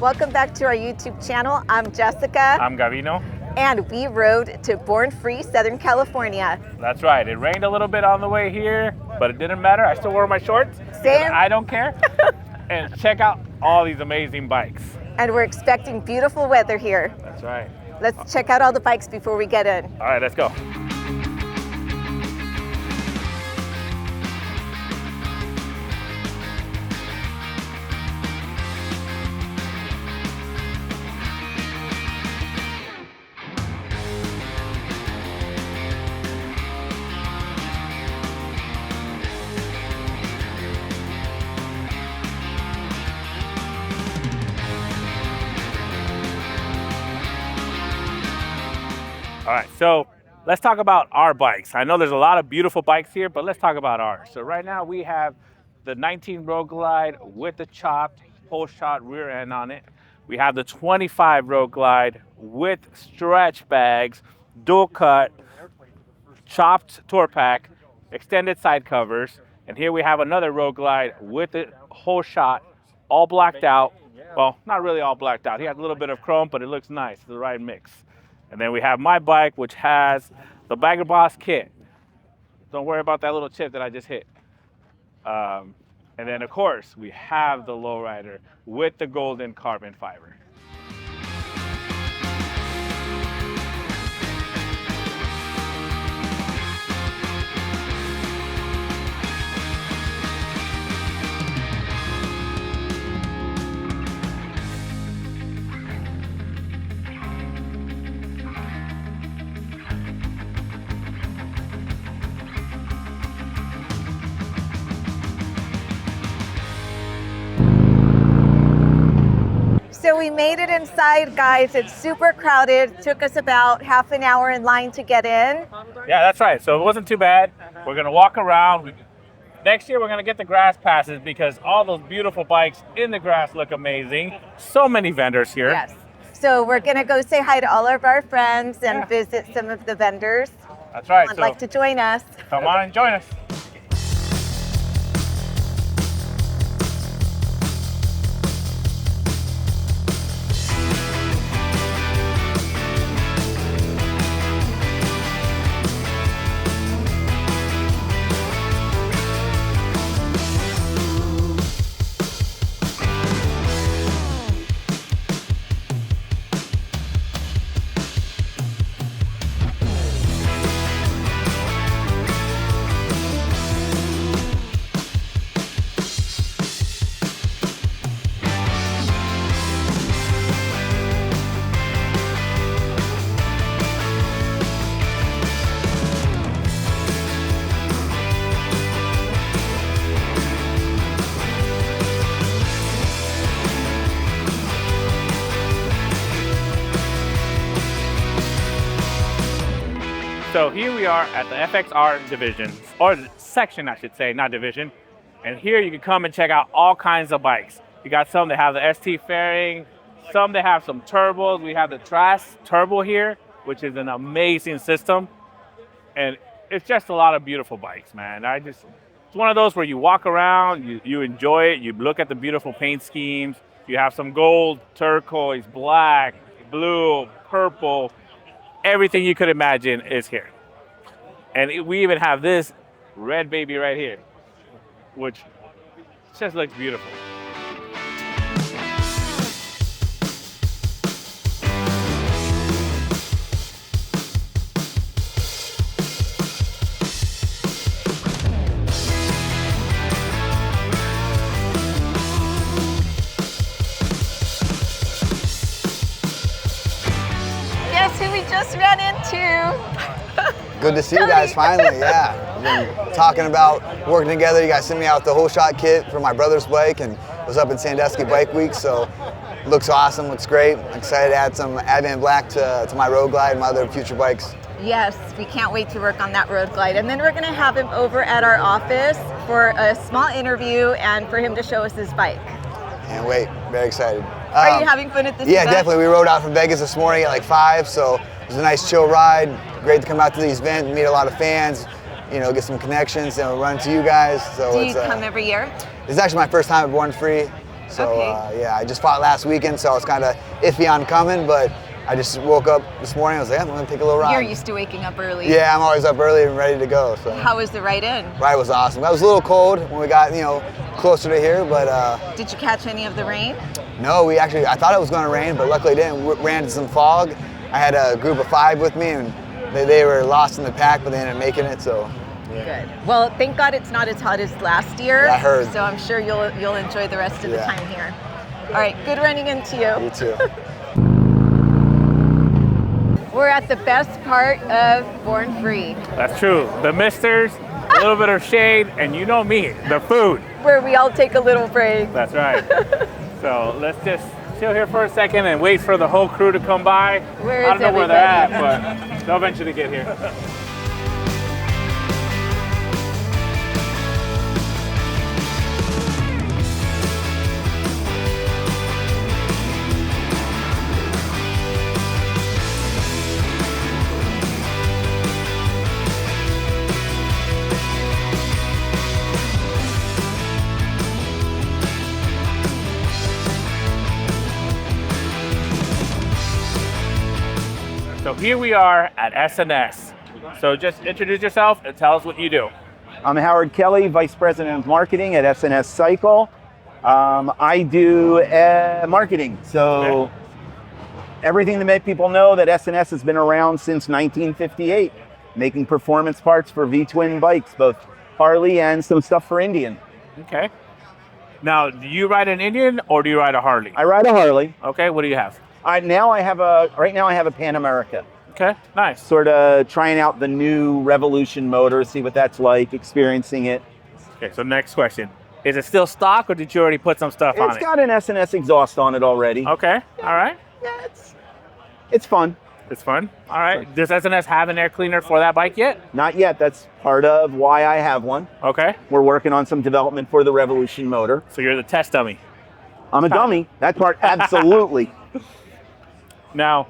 Welcome back to our YouTube channel. I'm Jessica. I'm Gavino. And we rode to Born Free, Southern California. That's right. It rained a little bit on the way here, but it didn't matter. I still wore my shorts. Same. I don't care. And check out all these amazing bikes. And we're expecting beautiful weather here. That's right. Let's check out all the bikes before we get in. All right, let's go. All right, so let's talk about our bikes. I know there's a lot of beautiful bikes here, but let's talk about ours. So right now we have the 19 Road Glide with the chopped whole shot rear end on it. We have the 25 Road Glide with stretch bags, dual cut, chopped tour pack, extended side covers. And here we have another Road Glide with the whole shot, all blacked out. Well, not really all blacked out. He has a little bit of chrome, but it looks nice, the right mix. And then we have my bike, which has the Bagger Boss kit. Don't worry about that little chip that I just hit. And then, of course, we have the lowrider with the golden carbon fiber. So we made it inside, guys. It's super crowded. It took us about half an hour in line to get in. Yeah, that's right. So it wasn't too bad. We're going to walk around. Next year, we're going to get the grass passes because all those beautiful bikes in the grass look amazing. So many vendors here. Yes. So we're going to go say hi to all of our friends and visit some of the vendors. That's right. I'd like to join us. Come on and join us. So here we are at the FXR division, or section, I should say, not division. And here you can come and check out all kinds of bikes. You got some that have the ST fairing, some that have some turbos. We have the Trass Turbo here, which is an amazing system. And it's just a lot of beautiful bikes, man. It's one of those where you walk around, you enjoy it, you look at the beautiful paint schemes. You have some gold, turquoise, black, blue, purple. Everything you could imagine is here. And we even have this red baby right here, which just looks beautiful. Guess who we just ran into? Good to see you guys finally, yeah. We've been talking about working together. You guys sent me out the whole shot kit for my brother's bike and was up in Sandusky Bike Week, so looks awesome, looks great. I'm excited to add some Advanblack to my Road Glide and my other future bikes. Yes, we can't wait to work on that Road Glide. And then we're gonna have him over at our office for a small interview and for him to show us his bike. Can't wait, very excited. Are you having fun at this Yeah, event? definitely. We rode out from Vegas this morning at like 5, so it was a nice chill ride. Great to come out to the event, meet a lot of fans, you know, get some connections, and we'll run into you guys. So Do you come every year? This is actually my first time at Born Free. So Okay. yeah, I just fought last weekend, so I was kind of iffy on coming, but I just woke up this morning. I was like, I'm gonna take a little ride. You're used to waking up early. Yeah, I'm always up early and ready to go. So How was the ride in? ride was awesome. That was a little cold when we got closer to here, but Did you catch any of the rain? no, I thought it was going to rain, but luckily it didn't. We ran into some fog. I had a group of 5 with me, and they were lost in the pack, but they ended up making it. So Good. Well, thank God it's not as hot as last year. Yeah, I heard. So I'm sure you'll enjoy the rest of the Yeah. time here. All right, good running into you. you too. We're at the best part of Born Free, That's true. The misters, a little bit of shade, and you know me, the food. where we all take a little break. That's right. So let's just chill here for a second and wait for the whole crew to come by. Where I is don't know where they're at, everybody? but they'll eventually get here. So here we are at SNS. So just introduce yourself and tell us what you do. I'm Howard Kelly, Vice President of Marketing at SNS Cycle. I do marketing, so everything to make people know that SNS has been around since 1958, making performance parts for V-twin bikes, both Harley and some stuff for Indian. Okay. Now, do you ride an Indian or do you ride a Harley? I ride a Harley. Okay, what do you have? Right now I have a Pan America. Okay, nice. Sort of trying out the new Revolution motor, see what that's like, experiencing it. Okay, so next question. Is it still stock or did you already put some stuff on It's it? got an SNS exhaust on it already. Okay, all right. Yeah, it's fun. It's fun. All right. Does SNS have an air cleaner for that bike yet? Not yet. That's part of why I have one. Okay. We're working on some development for the Revolution motor. So you're the test dummy. I'm a dummy. That part, absolutely. Now,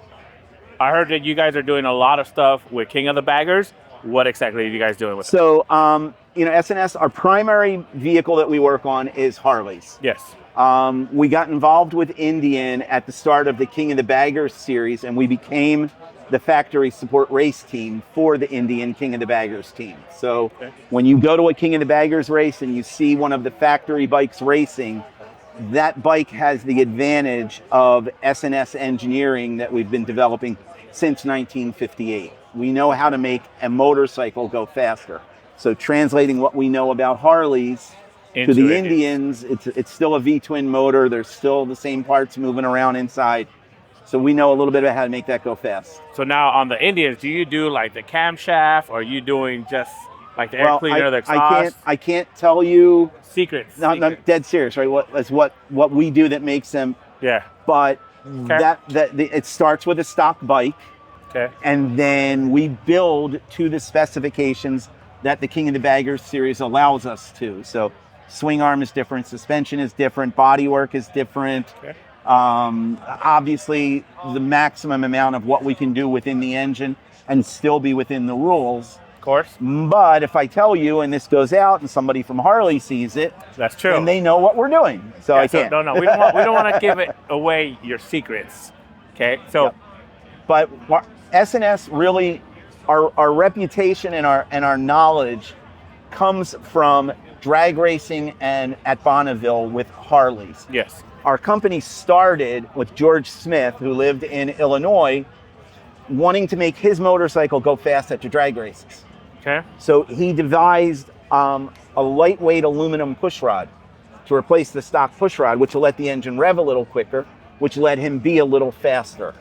I heard that you guys are doing a lot of stuff with King of the Baggers. What exactly are you guys doing with it? So, SNS, our primary vehicle that we work on is Harleys. Yes. We got involved with Indian at the start of the King of the Baggers series, and we became the factory support race team for the Indian King of the Baggers team. So when you go to a King of the Baggers race and you see one of the factory bikes racing, that bike has the advantage of SNS engineering that we've been developing since 1958. We know how to make a motorcycle go faster. So translating what we know about Harleys to the Indians, it's still a V-twin motor. There's still the same parts moving around inside. So we know a little bit about how to make that go fast. So now on the Indians, do you do like the camshaft or are you doing just like the air cleaner, the exhaust? I can't tell you. Secrets. No, dead serious, right? What we do that makes them. Yeah. But it starts with a stock bike. Okay. And then we build to the specifications that the King of the Baggers series allows us to. So swing arm is different, suspension is different, bodywork is different. Okay. Obviously, the maximum amount of what we can do within the engine and still be within the rules. Of course. But if I tell you and this goes out and somebody from Harley sees it, that's true. And they know what we're doing. So yeah, I can't. No, we don't want to give it away your secrets. Okay. So, yeah. But SNS really, our reputation and our knowledge comes from drag racing and at Bonneville with Harleys. yes. Our company started with George Smith, who lived in Illinois, wanting to make his motorcycle go fast at the drag races. Okay. So he devised a lightweight aluminum pushrod to replace the stock pushrod, which will let the engine rev a little quicker, which let him be a little faster.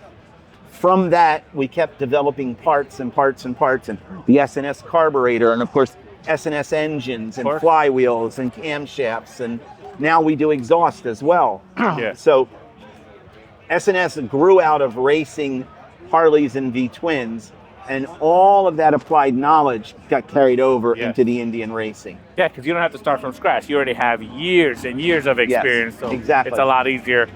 From that, we kept developing parts and parts and parts, and the SNS carburetor, and of course, SNS engines and flywheels and camshafts, and now we do exhaust as well. Yeah. So SNS grew out of racing Harleys and V-twins, and all of that applied knowledge got carried over into the Indian racing. Yeah, because you don't have to start from scratch. You already have years and years of experience, so exactly. It's a lot easier.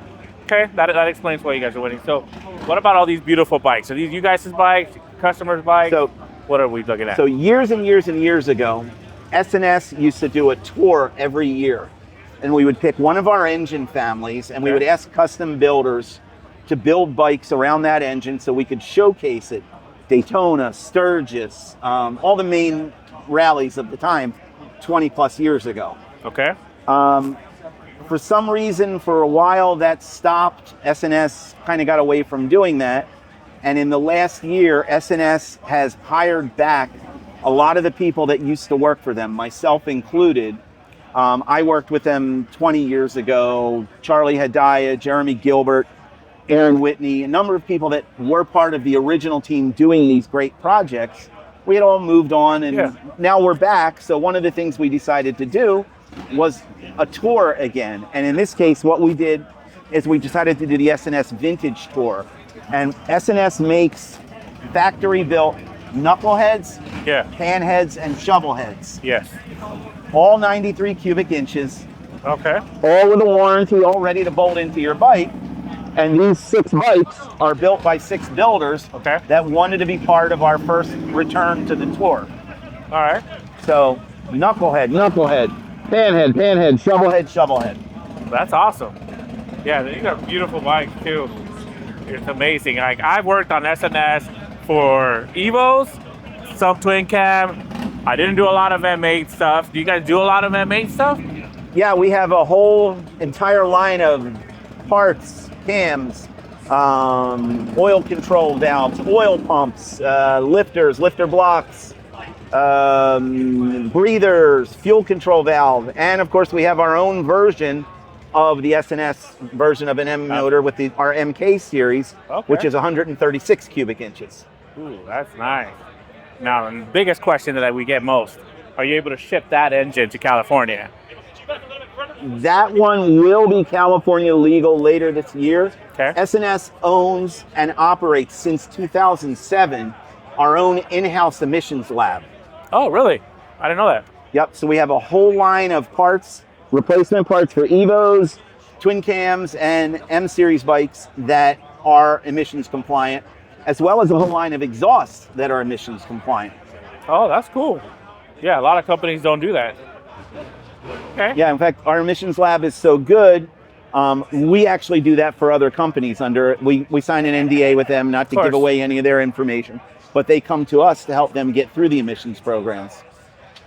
Okay, that explains why you guys are winning. So what about all these beautiful bikes? Are these you guys' bikes, customers' bikes? So what are we looking at? So years and years and years ago, SNS used to do a tour every year and we would pick one of our engine families, and we would ask custom builders to build bikes around that engine so we could showcase it. Daytona, Sturgis, all the main rallies of the time 20 plus years ago. Okay. For some reason, for a while that stopped. SNS kind of got away from doing that. And in the last year, SNS has hired back a lot of the people that used to work for them, myself included. I worked with them 20 years ago. Charlie Hadaya, Jeremy Gilbert, Aaron Whitney, a number of people that were part of the original team doing these great projects. We had all moved on, and now we're back. So one of the things we decided to do was a tour again. And in this case, what we did is we decided to do the SNS Vintage Tour. And SNS makes factory-built knuckleheads, panheads, and shovelheads. Yes. All 93 cubic inches. Okay. All with a warranty, all ready to bolt into your bike. And these 6 bikes are built by 6 builders that wanted to be part of our first return to the tour. All right. So knucklehead, panhead, shovelhead. That's awesome. Yeah, you got beautiful bikes too. It's amazing. Like, I've worked on SNS for Evos, some twin cam. I didn't do a lot of M8 stuff. Do you guys do a lot of M8 stuff? Yeah, we have a whole entire line of parts, cams, oil control valves, oil pumps, lifters, lifter blocks, breathers, fuel control valve, and of course we have our own version of the SNS version of an M motor with our MK series, which is 136 cubic inches. Ooh, that's nice. Now, the biggest question that we get most, are you able to ship that engine to California? That one will be California legal later this year. Okay. SNS owns and operates since 2007 our own in-house emissions lab. Oh, really? I didn't know that. Yep, so we have a whole line of parts, replacement parts for Evos, twin cams, and M-Series bikes that are emissions compliant, as well as a whole line of exhausts that are emissions compliant. Oh, that's cool. Yeah, a lot of companies don't do that. Okay. Yeah, in fact, our emissions lab is so good, we actually do that for other companies. We sign an NDA with them not to give away any of their information, but they come to us to help them get through the emissions programs.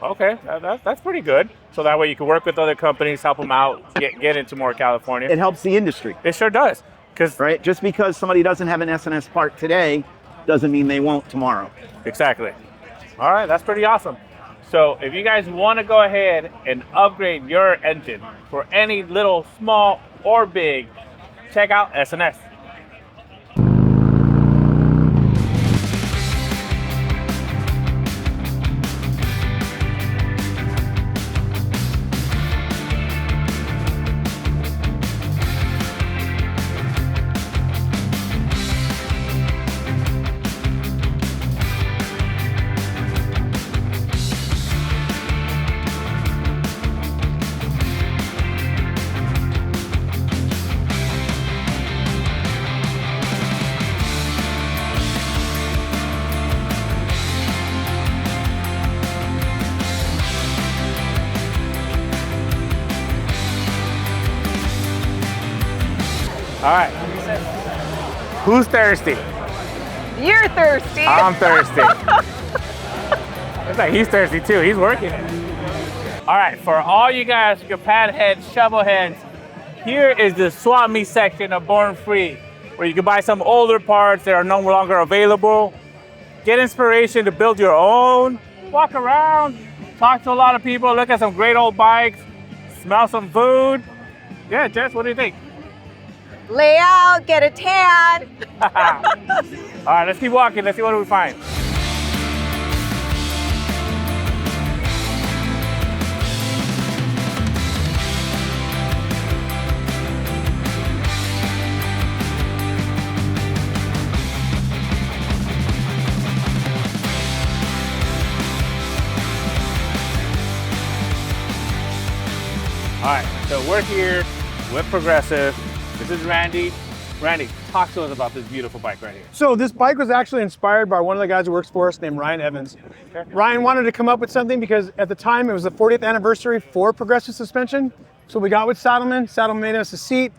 Okay, that's pretty good. So that way you can work with other companies, help them out, get into more California. It helps the industry. It sure does. Right? Just because somebody doesn't have an SNS part today doesn't mean they won't tomorrow. Exactly. All right, that's pretty awesome. So if you guys want to go ahead and upgrade your engine for any little, small, or big, check out SNS. All right. Who's thirsty? You're thirsty. I'm thirsty. Looks like he's thirsty too. He's working. All right, for all you guys, your pad heads, shovel heads, here is the Swap Me section of Born Free, where you can buy some older parts that are no longer available, get inspiration to build your own, walk around, talk to a lot of people, look at some great old bikes, smell some food. Yeah, Jess, what do you think? Lay out, get a tan. All right, let's keep walking. Let's see what we find. All right, so we're here with Progressive. This is Randy. Randy, talk to us about this beautiful bike right here. So this bike was actually inspired by one of the guys who works for us named Ryan Evans. Okay. Ryan wanted to come up with something because at the time it was the 40th anniversary for Progressive suspension. So we got with Saddleman. Saddleman made us a seat,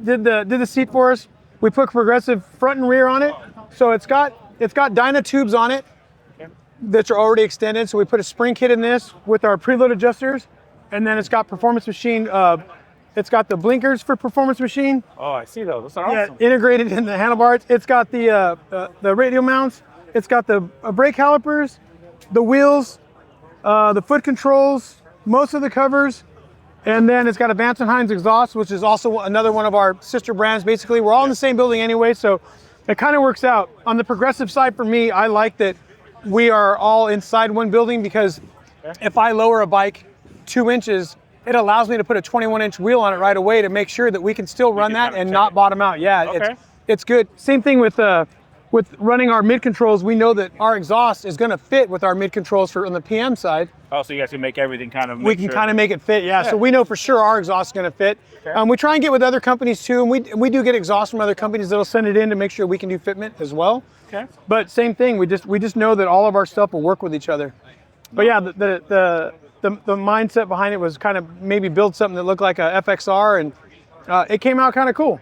did the seat for us. We put progressive front and rear on it. So it's got Dyna tubes on it that are already extended. So we put a spring kit in this with our preload adjusters, and then it's got performance machine. It's got the blinkers for performance machine. Oh, I see those. Those are awesome. Integrated in the handlebars. It's got the radial mounts. It's got the brake calipers, the wheels, the foot controls, most of the covers, and then it's got a Vance & Hines exhaust, which is also another one of our sister brands. Basically, we're all in the same building anyway, so it kind of works out. On the Progressive side, for me, I like that we are all inside one building, because if I lower a bike 2 inches, it allows me to put a 21-inch wheel on it right away to make sure that we can still run that and not bottom out. Yeah, it's good. Same thing with running our mid controls. We know that our exhaust is going to fit with our mid controls on the PM side. Oh, so you guys can make everything kind of. We can kind of make it fit. Yeah. So we know for sure our exhaust is going to fit. Okay. We try and get with other companies too, and we do get exhaust from other companies that'll send it in to make sure we can do fitment as well. Okay. But same thing. We just know that all of our stuff will work with each other. But yeah, the mindset behind it was kind of maybe build something that looked like a FXR, and it came out kind of cool.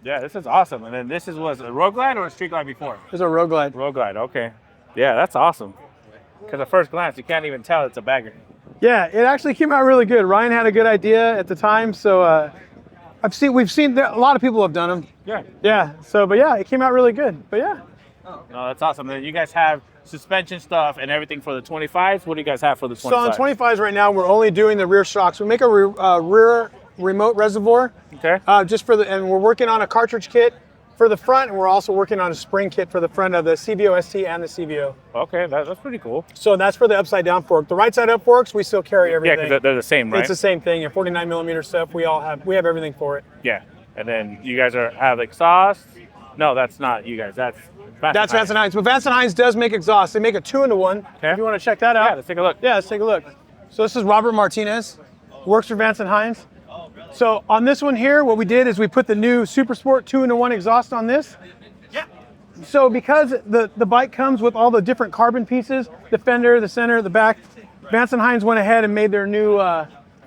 Yeah, this is awesome. And then this was a Road Glide or a Street Glide before? It was a Road Glide. Road Glide, okay. Yeah, that's awesome. Because at first glance, you can't even tell it's a bagger. Yeah, it actually came out really good. Ryan had a good idea at the time, so we've seen a lot of people have done them. Yeah. Yeah. So, but yeah, it came out really good. But yeah. No, that's awesome. Then you guys have suspension stuff and everything for the 25s. What do you guys have for the 25s? So on 25s right now, we're only doing the rear shocks. We make a rear remote reservoir. Okay. And we're working on a cartridge kit for the front, and we're also working on a spring kit for the front of the CVO ST and the CVO. Okay, that's pretty cool. So that's for the upside down fork. The right side up forks, we still carry everything. Yeah, because they're the same, right? It's the same thing. 49 millimeter stuff. We have everything for it. Yeah, and then you guys have exhaust. No, that's not you guys. That's Vance & Hines. But Vance & Hines does make exhaust. They make a 2-in-1. Okay. If you want to check that out. Yeah, let's take a look. Yeah, let's take a look. So this is Robert Martinez, works for Vance & Hines. So on this one here, what we did is we put the new Super Sport 2-in-1 exhaust on this. Yeah. So because the bike comes with all the different carbon pieces, the fender, the center, the back, Vance & Hines went ahead and made their new...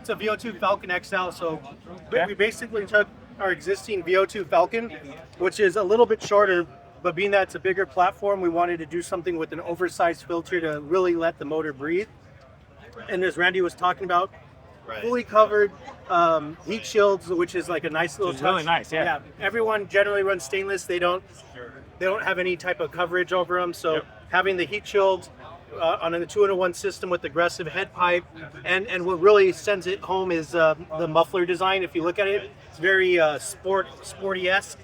It's a VO2 Falcon XL. So we basically took our existing VO2 Falcon, which is a little bit shorter, but being that it's a bigger platform, we wanted to do something with an oversized filter to really let the motor breathe. And as Randy was talking about, fully covered heat shields, which is like a nice little touch. Really nice, yeah. Everyone generally runs stainless. They don't have any type of coverage over them. So having the heat shields on the 2-in-1 system with aggressive head pipe, and what really sends it home is the muffler design. If you look at it, it's very sporty-esque.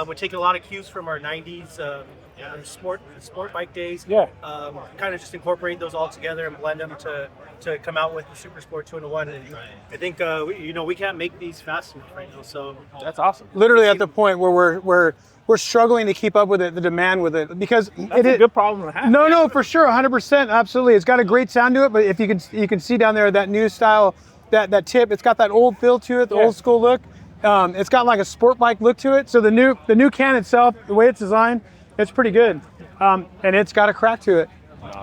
We're taking a lot of cues from our 90s sport bike days. Yeah. Kind of just incorporate those all together and blend them to come out with the Super Sport 2-in-1. And I think we can't make these fast enough right now. So that's awesome. Literally at the point where we're struggling to keep up with it, the demand with it, because that's a good problem to have. No, for sure, 100%, absolutely. It's got a great sound to it, but if you can see down there that new style, that tip, it's got that old feel to it, the old school look. It's got like a sport bike look to it. So the new can itself, the way it's designed, it's pretty good, and it's got a crack to it.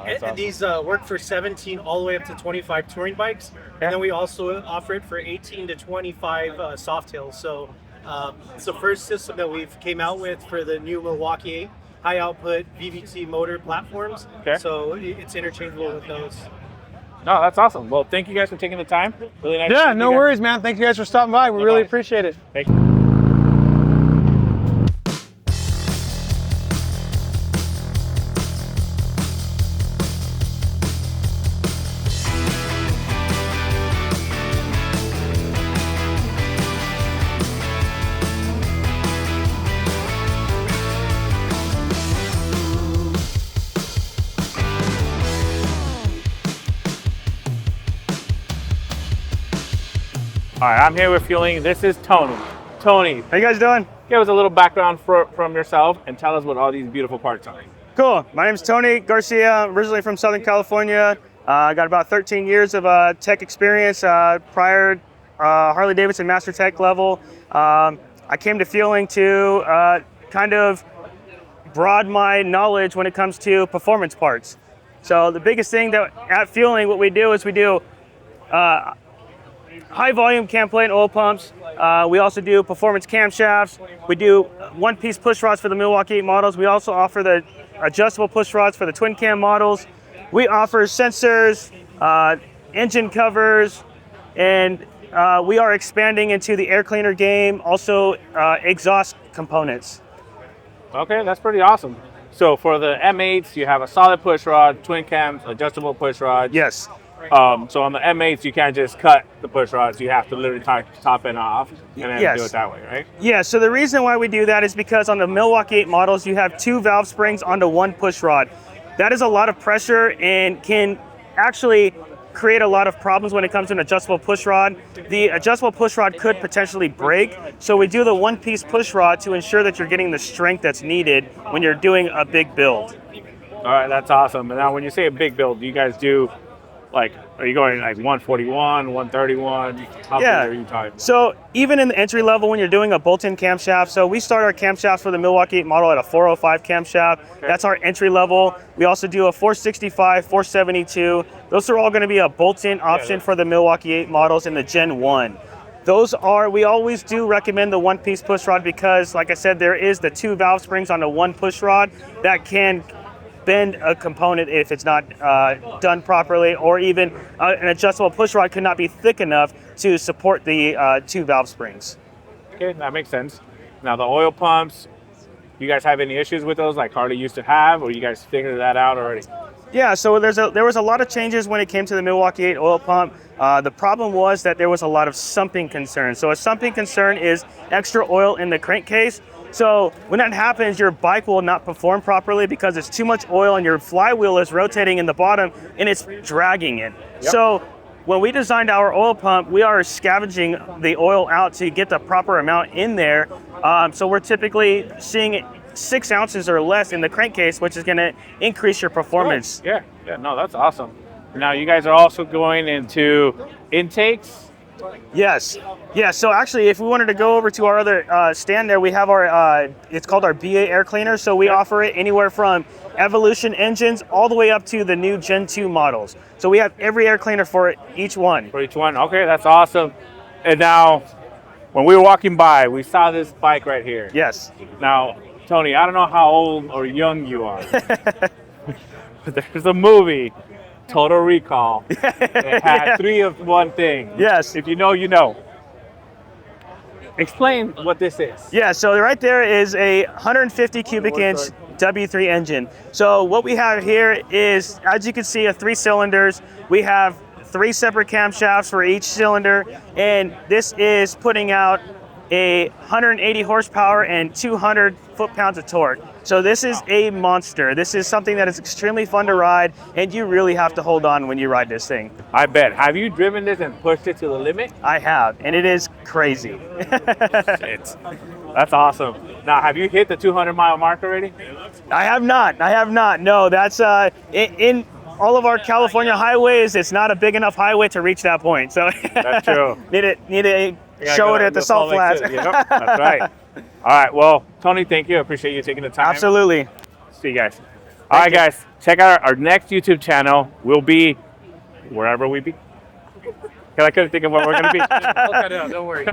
And these work for 17 all the way up to 25 touring bikes, and then we also offer it for 18 to 25 Softails. So it's the first system that we've came out with for the new Milwaukee high output VVT motor platforms. Okay. So it's interchangeable with those. No, that's awesome. Well, thank you guys for taking the time. Really nice. Yeah, no worries, man. Thank you guys for stopping by. We really appreciate it. Thank you. All right, I'm here with Feuling. This is Tony. Tony, how you guys doing? Give us a little background from yourself and tell us what all these beautiful parts are. Cool. My name's Tony Garcia, originally from Southern California. I got about 13 years of tech experience prior Harley Davidson Master Tech level. I came to Feuling to kind of broaden my knowledge when it comes to performance parts. So the biggest thing that at Feuling, what we do is we do high volume cam plate and oil pumps. We also do performance camshafts. We do one-piece push rods for the Milwaukee 8 models. We also offer the adjustable push rods for the twin cam models. We offer sensors, engine covers, and we are expanding into the air cleaner game, also exhaust components. Okay, that's pretty awesome. So for the M8s, you have a solid push rod, twin cams, adjustable push rods. Yes. So on the M8s, you can't just cut the push rods. You have to literally top it off and then do it that way, right? Yeah, so the reason why we do that is because on the Milwaukee 8 models, you have 2 valve springs onto 1 push rod. That is a lot of pressure and can actually create a lot of problems when it comes to an adjustable push rod. The adjustable push rod could potentially break, so we do the one-piece push rod to ensure that you're getting the strength that's needed when you're doing a big build. All right, that's awesome. And now when you say a big build, do you guys do, like, are you going like 141, 131? How big are you talking? So even in the entry level, when you're doing a bolt-in camshaft, so we start our camshafts for the Milwaukee 8 model at a 405 camshaft. Okay. That's our entry level. We also do a 465, 472. Those are all going to be a bolt-in option for the Milwaukee 8 models in the Gen 1. We always do recommend the one-piece push rod because, like I said, there is the 2 valve springs on the 1 push rod that can bend a component if it's not done properly, or even an adjustable push rod could not be thick enough to support the 2 valve springs. Okay, that makes sense. Now the oil pumps, you guys have any issues with those like Harley used to have, or you guys figured that out already? Yeah, so there was a lot of changes when it came to the Milwaukee 8 oil pump. The problem was that there was a lot of sumping concern. So a sumping concern is extra oil in the crankcase. So when that happens, your bike will not perform properly because it's too much oil and your flywheel is rotating in the bottom and it's dragging it. Yep. So when we designed our oil pump, we are scavenging the oil out to get the proper amount in there. So we're typically seeing 6 ounces or less in the crankcase, which is going to increase your performance. Oh, yeah, no, that's awesome. Now you guys are also going into intakes. Yes. Yeah, so actually, if we wanted to go over to our other stand there, we have our, it's called our BA air cleaner. So we offer it anywhere from Evolution engines all the way up to the new Gen 2 models. So we have every air cleaner for each one. For each one, okay, that's awesome. And now, when we were walking by, we saw this bike right here. Yes. Now, Tony, I don't know how old or young you are, but there's a movie, Total Recall. It had 3 of one thing. Yes. If you know, you know. Explain what this is. Yeah, so right there is a 150 cubic inch W3 engine. So what we have here is, as you can see, a 3 cylinders. We have 3 separate camshafts for each cylinder, and this is putting out a 180 horsepower and 200 foot-pounds of torque. So this is a monster. This is something that is extremely fun to ride, and you really have to hold on when you ride this thing. I bet. Have you driven this and pushed it to the limit? I have, and it is crazy. Shit. That's awesome. Now, have you hit the 200-mile mark already? I have not. No, that's in all of our California highways, it's not a big enough highway to reach that point. So that's true. Need to show it at the salt flats. Yep, that's right. All right. Well, Tony, thank you. I appreciate you taking the time. Absolutely. See you guys. All right, guys. Check out our next YouTube channel. We'll be wherever we be. Because I couldn't think of what we're going to be. I'll cut it out. Don't worry.